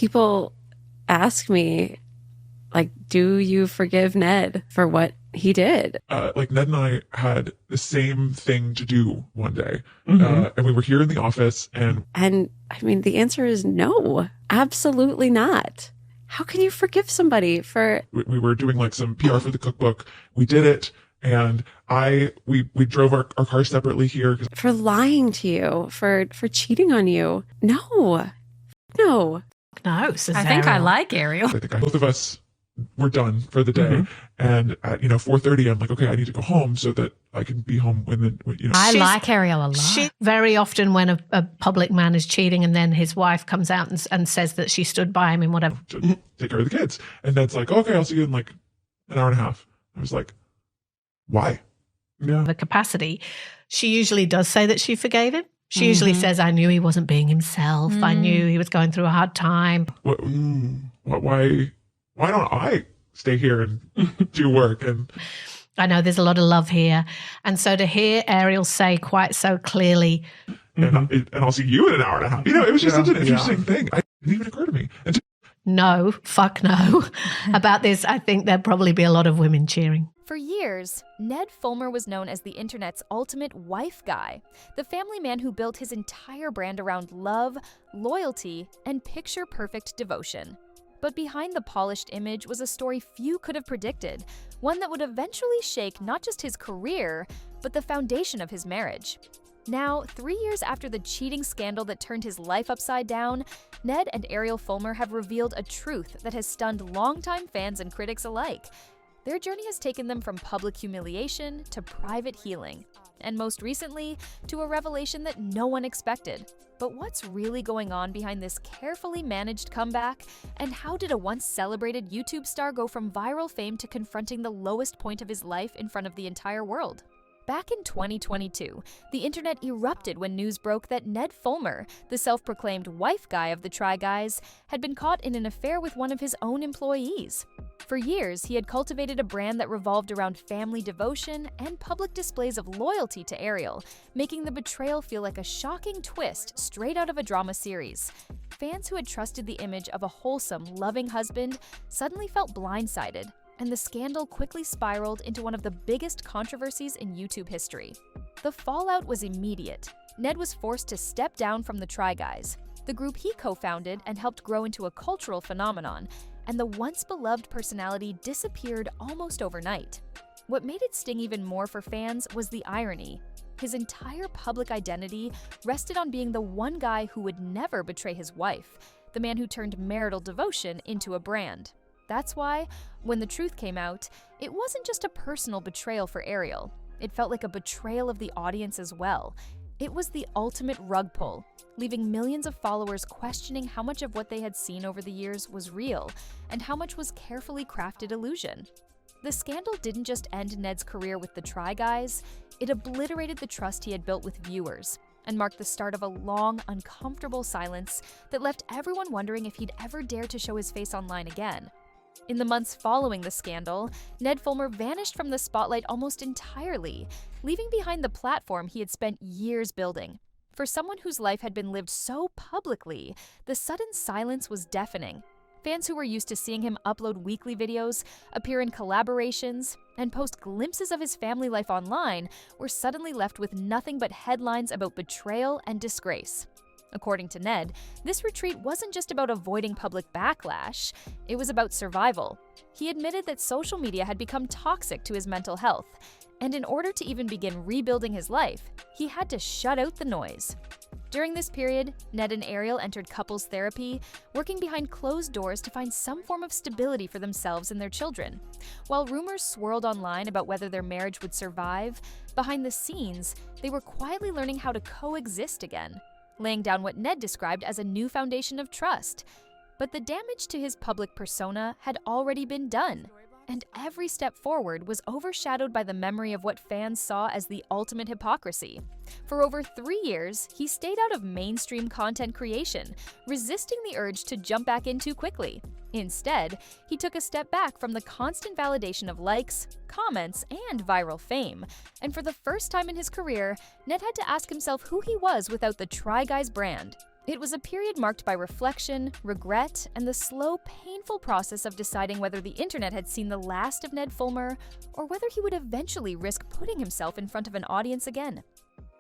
people ask me, like, do you forgive Ned for what he did? Like Ned and I had the same thing to do one day. And we were here in the office and I mean, the answer is no, absolutely not. How can you forgive somebody for... We were doing like some PR for the cookbook. We did it. And we drove our car separately here. For lying to you, for cheating on you. No. Says I think Ariel. I like Ariel. I think both of us were done for the day. And at 4:30, I'm like, okay, I need to go home so that I can be home when I like Ariel a lot. Very often when a public man is cheating and then his wife comes out and says that she stood by him in whatever. to take care of the kids. And Ned's like, okay, I'll see you in like an hour and a half. I was like, why? Yeah. The capacity. She usually does say that she forgave him. She usually says, I knew he wasn't being himself. I knew he was going through a hard time. Why don't I stay here and do work? And I know there's a lot of love here. And so to hear Ariel say quite so clearly, and I'll see you in an hour and a half. It was just such an interesting thing. It didn't even occur to me. no, fuck no. About this, I think there'd probably be a lot of women cheering. For years, Ned Fulmer was known as the internet's ultimate wife guy, the family man who built his entire brand around love, loyalty, and picture-perfect devotion. But behind the polished image was a story few could have predicted, one that would eventually shake not just his career, but the foundation of his marriage. Now, 3 years after the cheating scandal that turned his life upside down, Ned and Ariel Fulmer have revealed a truth that has stunned longtime fans and critics alike. Their journey has taken them from public humiliation to private healing, and most recently, to a revelation that no one expected. But what's really going on behind this carefully managed comeback? And how did a once celebrated YouTube star go from viral fame to confronting the lowest point of his life in front of the entire world? Back in 2022, the internet erupted when news broke that Ned Fulmer, the self-proclaimed wife guy of the Try Guys, had been caught in an affair with one of his own employees. For years, he had cultivated a brand that revolved around family devotion and public displays of loyalty to Ariel, making the betrayal feel like a shocking twist straight out of a drama series. Fans who had trusted the image of a wholesome, loving husband suddenly felt blindsided, and the scandal quickly spiraled into one of the biggest controversies in YouTube history. The fallout was immediate. Ned was forced to step down from the Try Guys, the group he co-founded and helped grow into a cultural phenomenon, and the once-beloved personality disappeared almost overnight. What made it sting even more for fans was the irony. His entire public identity rested on being the one guy who would never betray his wife, the man who turned marital devotion into a brand. That's why, when the truth came out, it wasn't just a personal betrayal for Ariel. It felt like a betrayal of the audience as well. It was the ultimate rug pull, leaving millions of followers questioning how much of what they had seen over the years was real and how much was carefully crafted illusion. The scandal didn't just end Ned's career with the Try Guys, it obliterated the trust he had built with viewers and marked the start of a long, uncomfortable silence that left everyone wondering if he'd ever dare to show his face online again. In the months following the scandal, Ned Fulmer vanished from the spotlight almost entirely, leaving behind the platform he had spent years building. For someone whose life had been lived so publicly, the sudden silence was deafening. Fans who were used to seeing him upload weekly videos, appear in collaborations, and post glimpses of his family life online were suddenly left with nothing but headlines about betrayal and disgrace. According to Ned, this retreat wasn't just about avoiding public backlash, it was about survival. He admitted that social media had become toxic to his mental health, and in order to even begin rebuilding his life, he had to shut out the noise. During this period, Ned and Ariel entered couples therapy, working behind closed doors to find some form of stability for themselves and their children. While rumors swirled online about whether their marriage would survive, behind the scenes, they were quietly learning how to coexist again, laying down what Ned described as a new foundation of trust. But the damage to his public persona had already been done, and every step forward was overshadowed by the memory of what fans saw as the ultimate hypocrisy. For over 3 years, he stayed out of mainstream content creation, resisting the urge to jump back in too quickly. Instead, he took a step back from the constant validation of likes, comments, and viral fame. And for the first time in his career, Ned had to ask himself who he was without the Try Guys brand. It was a period marked by reflection, regret, and the slow, painful process of deciding whether the internet had seen the last of Ned Fulmer or whether he would eventually risk putting himself in front of an audience again.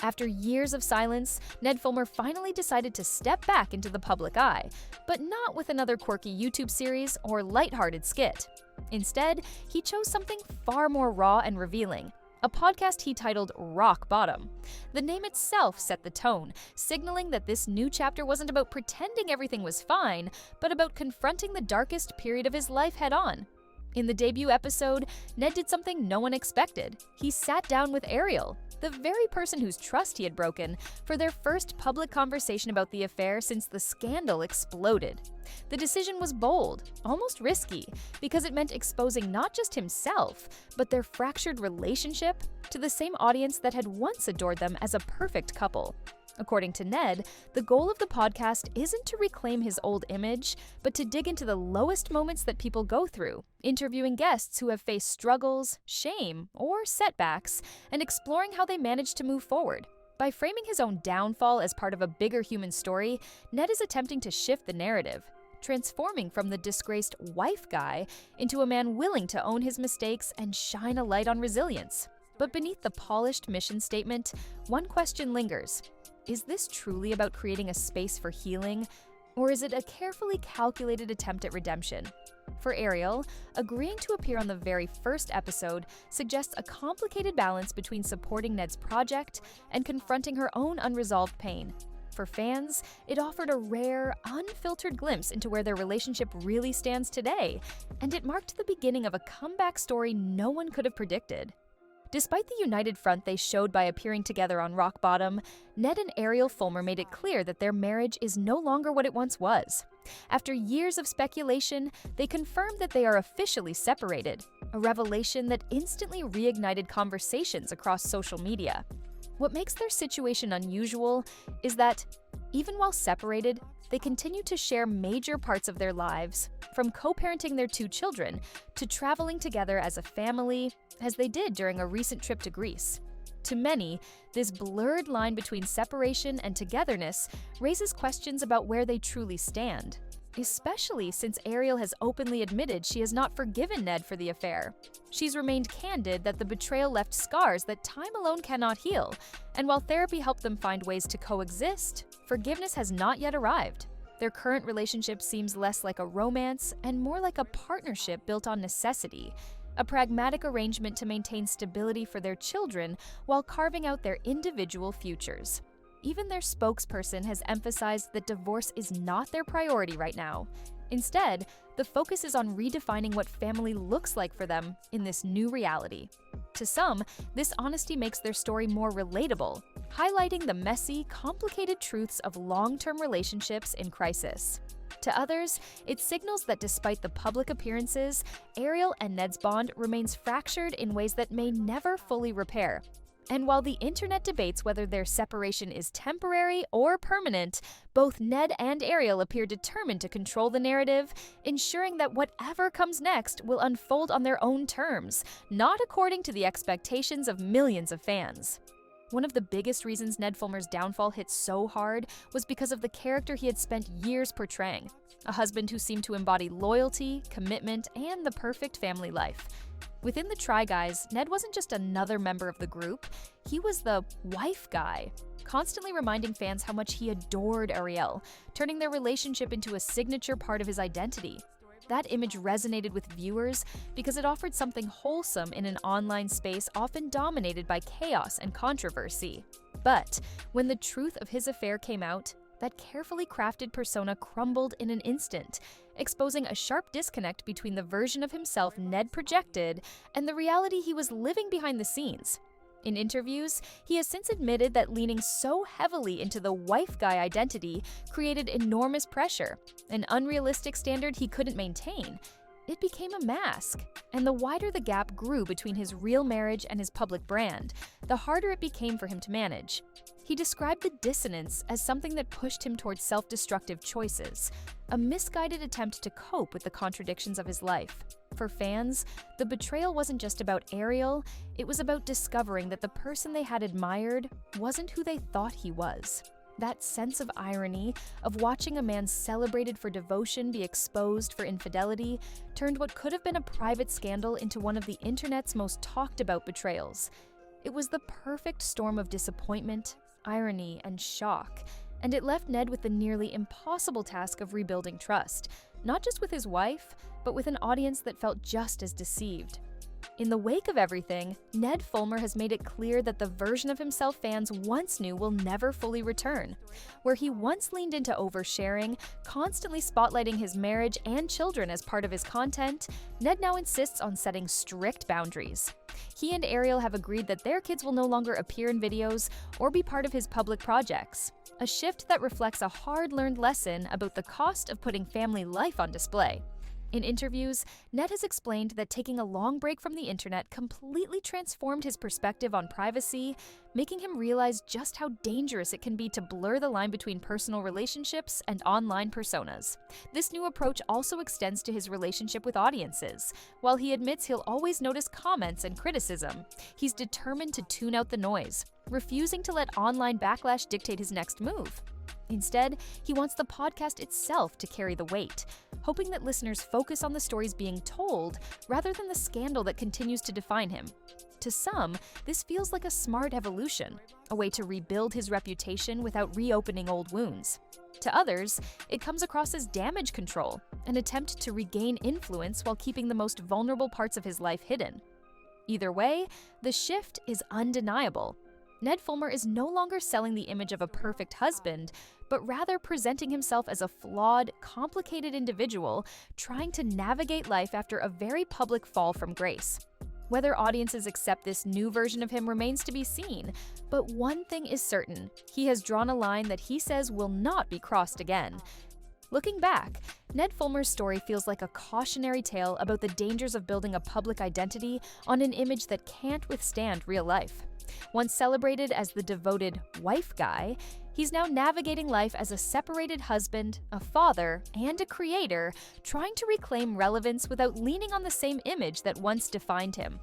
After years of silence, Ned Fulmer finally decided to step back into the public eye, but not with another quirky YouTube series or lighthearted skit. Instead, he chose something far more raw and revealing, a podcast he titled Rock Bottom. The name itself set the tone, signaling that this new chapter wasn't about pretending everything was fine, but about confronting the darkest period of his life head-on. In the debut episode, Ned did something no one expected. He sat down with Ariel, the very person whose trust he had broken, for their first public conversation about the affair since the scandal exploded. The decision was bold, almost risky, because it meant exposing not just himself, but their fractured relationship to the same audience that had once adored them as a perfect couple. According to Ned, the goal of the podcast isn't to reclaim his old image, but to dig into the lowest moments that people go through, interviewing guests who have faced struggles, shame, or setbacks, and exploring how they managed to move forward. By framing his own downfall as part of a bigger human story, Ned is attempting to shift the narrative, transforming from the disgraced wife guy into a man willing to own his mistakes and shine a light on resilience. But beneath the polished mission statement, one question lingers. Is this truly about creating a space for healing, or is it a carefully calculated attempt at redemption? For Ariel, agreeing to appear on the very first episode suggests a complicated balance between supporting Ned's project and confronting her own unresolved pain. For fans, it offered a rare, unfiltered glimpse into where their relationship really stands today, and it marked the beginning of a comeback story no one could have predicted. Despite the united front they showed by appearing together on Rock Bottom, Ned and Ariel Fulmer made it clear that their marriage is no longer what it once was. After years of speculation, they confirmed that they are officially separated, a revelation that instantly reignited conversations across social media. What makes their situation unusual is that, even while separated, they continue to share major parts of their lives, from co-parenting their 2 children to traveling together as a family, as they did during a recent trip to Greece. To many, this blurred line between separation and togetherness raises questions about where they truly stand, especially since Ariel has openly admitted she has not forgiven Ned for the affair. She's remained candid that the betrayal left scars that time alone cannot heal, and while therapy helped them find ways to coexist, forgiveness has not yet arrived. Their current relationship seems less like a romance and more like a partnership built on necessity, a pragmatic arrangement to maintain stability for their children while carving out their individual futures. Even their spokesperson has emphasized that divorce is not their priority right now. Instead, the focus is on redefining what family looks like for them in this new reality. To some, this honesty makes their story more relatable, highlighting the messy, complicated truths of long-term relationships in crisis. To others, it signals that despite the public appearances, Ariel and Ned's bond remains fractured in ways that may never fully repair. And while the internet debates whether their separation is temporary or permanent, both Ned and Ariel appear determined to control the narrative, ensuring that whatever comes next will unfold on their own terms, not according to the expectations of millions of fans. One of the biggest reasons Ned Fulmer's downfall hit so hard was because of the character he had spent years portraying, a husband who seemed to embody loyalty, commitment, and the perfect family life. Within the Try Guys, Ned wasn't just another member of the group, he was the wife guy, constantly reminding fans how much he adored Ariel, turning their relationship into a signature part of his identity. That image resonated with viewers because it offered something wholesome in an online space often dominated by chaos and controversy. But when the truth of his affair came out, that carefully crafted persona crumbled in an instant, exposing a sharp disconnect between the version of himself Ned projected and the reality he was living behind the scenes. In interviews, he has since admitted that leaning so heavily into the wife guy identity created enormous pressure, an unrealistic standard he couldn't maintain. It became a mask, and the wider the gap grew between his real marriage and his public brand, the harder it became for him to manage. He described the dissonance as something that pushed him towards self-destructive choices, a misguided attempt to cope with the contradictions of his life. For fans, the betrayal wasn't just about Ariel, it was about discovering that the person they had admired wasn't who they thought he was. That sense of irony of watching a man celebrated for devotion be exposed for infidelity turned what could have been a private scandal into one of the internet's most talked about betrayals. It was the perfect storm of disappointment, irony, and shock, and it left Ned with the nearly impossible task of rebuilding trust, not just with his wife, but with an audience that felt just as deceived. In the wake of everything, Ned Fulmer has made it clear that the version of himself fans once knew will never fully return. Where he once leaned into oversharing, constantly spotlighting his marriage and children as part of his content, Ned now insists on setting strict boundaries. He and Ariel have agreed that their kids will no longer appear in videos or be part of his public projects, a shift that reflects a hard-learned lesson about the cost of putting family life on display. In interviews, Ned has explained that taking a long break from the internet completely transformed his perspective on privacy, making him realize just how dangerous it can be to blur the line between personal relationships and online personas. This new approach also extends to his relationship with audiences. While he admits he'll always notice comments and criticism, he's determined to tune out the noise, refusing to let online backlash dictate his next move. Instead, he wants the podcast itself to carry the weight, hoping that listeners focus on the stories being told rather than the scandal that continues to define him. To some, this feels like a smart evolution, a way to rebuild his reputation without reopening old wounds. To others, it comes across as damage control, an attempt to regain influence while keeping the most vulnerable parts of his life hidden. Either way, the shift is undeniable. Ned Fulmer is no longer selling the image of a perfect husband, but rather presenting himself as a flawed, complicated individual trying to navigate life after a very public fall from grace. Whether audiences accept this new version of him remains to be seen, but one thing is certain: he has drawn a line that he says will not be crossed again. Looking back, Ned Fulmer's story feels like a cautionary tale about the dangers of building a public identity on an image that can't withstand real life. Once celebrated as the devoted wife guy, he's now navigating life as a separated husband, a father, and a creator, trying to reclaim relevance without leaning on the same image that once defined him.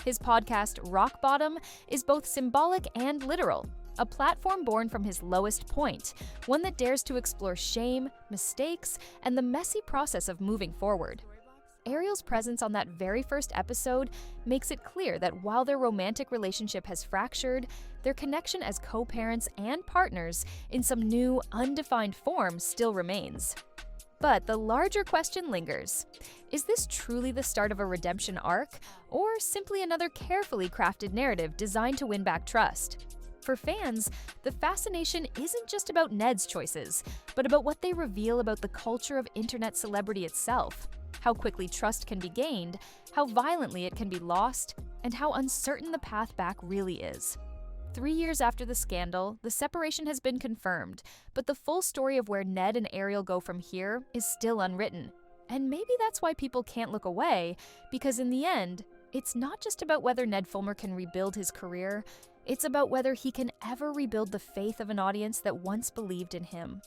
His podcast, Rock Bottom, is both symbolic and literal, a platform born from his lowest point, one that dares to explore shame, mistakes, and the messy process of moving forward. Ariel's presence on that very first episode makes it clear that while their romantic relationship has fractured, their connection as co-parents and partners in some new, undefined form still remains. But the larger question lingers. Is this truly the start of a redemption arc, or simply another carefully crafted narrative designed to win back trust? For fans, the fascination isn't just about Ned's choices, but about what they reveal about the culture of internet celebrity itself. How quickly trust can be gained, how violently it can be lost, and how uncertain the path back really is. 3 years after the scandal, the separation has been confirmed, but the full story of where Ned and Ariel go from here is still unwritten. And maybe that's why people can't look away, because in the end, it's not just about whether Ned Fulmer can rebuild his career, it's about whether he can ever rebuild the faith of an audience that once believed in him.